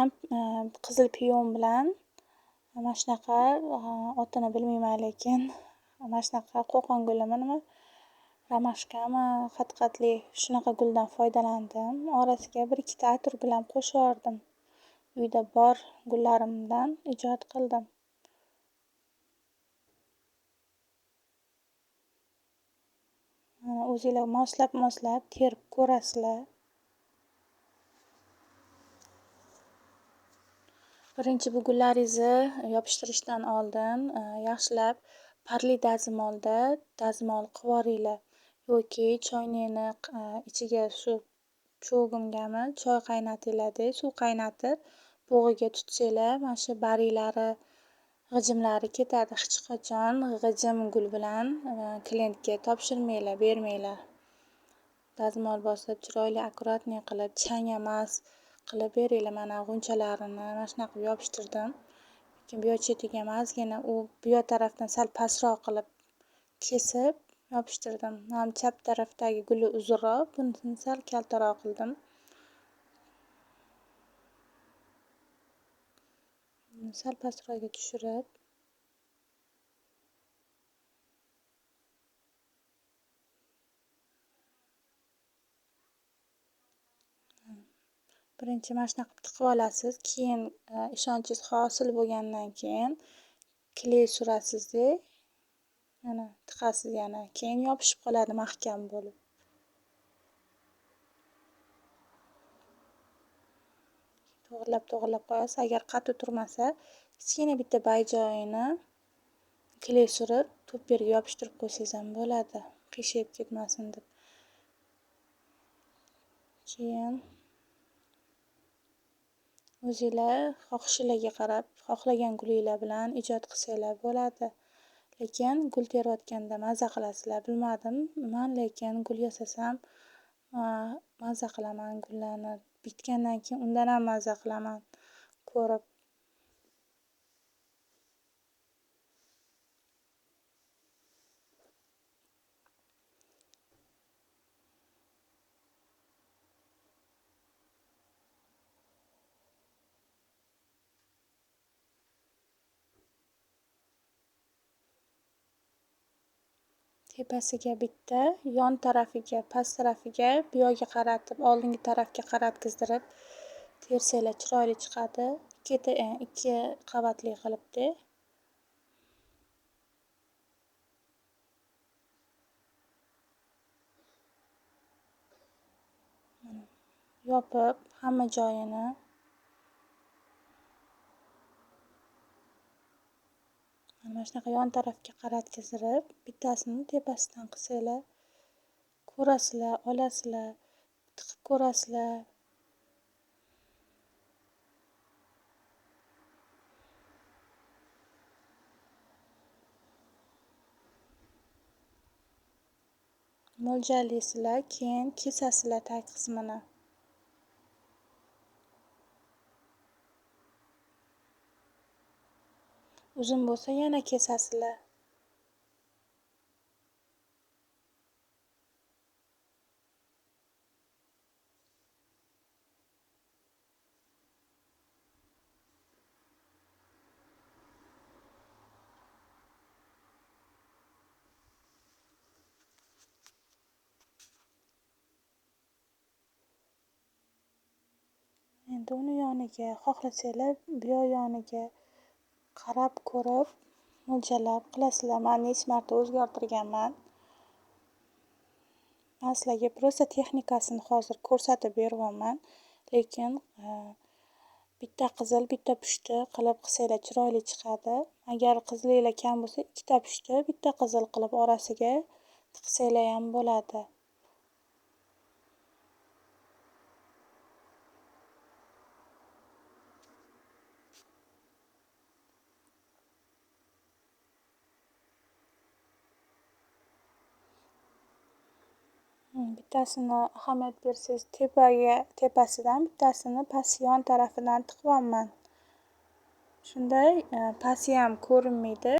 ham qizil piyon bilan mana shunaqa otini bilmayman, lekin mana shunaqa qo'qon gulimi nima romashkami qat-qatli shunaqa guldan foydalandim. Orasiga 1-2 atirgul ham qo'shiyordim. Uyda bor gullarimdan ijod qildim. O'zinglar moslab terib ko'rasizlar. Birinchi bu gullaringizni yopishtirishdan oldin yaxshilab parli dazmolda dazmol qivoringlar yoki choynakni ichiga shu cho'g'imgami choy qaynatinglarda suv qaynatib bug'iga tutsanglar mana shu bariklari g'ijimlari ketadi. Hech qachon g'ijim gul bilan klientga topshirmanglar, bermanglar. Dazmol bosib chiroyli akkuratniy qilib chang emas qilib beringlar. Mana g'unchalarini mana shunaqa yopishtirdim. Lekin bu chetiga ham ozgina u bu tarafdan sal pastroq qilib kesib yopishtirdim. Ham chap tarafdagi guli uzunroq, bunisini sal kaltaroq qildim. Sal pastroqga tushirib birinchi mana shunaqa tiqib olasiz. Keyin ishonchingiz hosil bo'lgandan keyin kley surasiz-da, mana tiqasiz yana. Keyin yopishib qoladi mahkam bo'lib. To'g'irlab qo'yasiz. Agar qattiq turmasa, kichkina bitta joyini kley surib, to'pperga yopishtirib qo'ysangiz ham bo'ladi, qiyshayib ketmasin deb. Keyin o'zinglar xohishinglarga qarab, xohlagan gulinglar bilan ijod qilsanglar bo'ladi. Lekin gul terayotganda maza qilasizlar. Bilmadim, men lekin gul yasasam maza qilaman gullarni. Bitgandan keyin undan ham maza qilaman ko'rib. Tepasiga bitta, yon tarafiga, past tarafiga, bu yoqqa qaratib, oldingi tarafga qaratgizdirib tersanglar chiroyli chiqadi. 2 qavatli qilibdi. Yopib hamma joyini mana shunaqa yon tarafga qaratgizdirib, bittasini tepasidan qilsanglar ko'rasizlar, olasizlar, tiqib ko'rasizlar. Mo'ljallaysizlar, keyin kesasizlar tag qismini. Uzun bo'lsa yana kesasizlar. Endi uni yoniga xohlasanglar bu yoniga qarab ko'rib mo'ljallab qilasizlar. Men necha marta o'zgartirganman. Men sizlarga prosta texnikasini hozir ko'rsatib beryapman. Lekin bitta qizil, bitta pushti qilib qilsanglar chiroyli chiqadi. Agar qizilinglar kam bo'lsa, 2ta pushti, bitta qizil qilib orasiga tiqsanglar ham bo'ladi. Bittasini ahamiyat bersangiz tepasidan, bittasini past yon tarafidan tiqyapman. Shunday pasti ham ko'rinmaydi.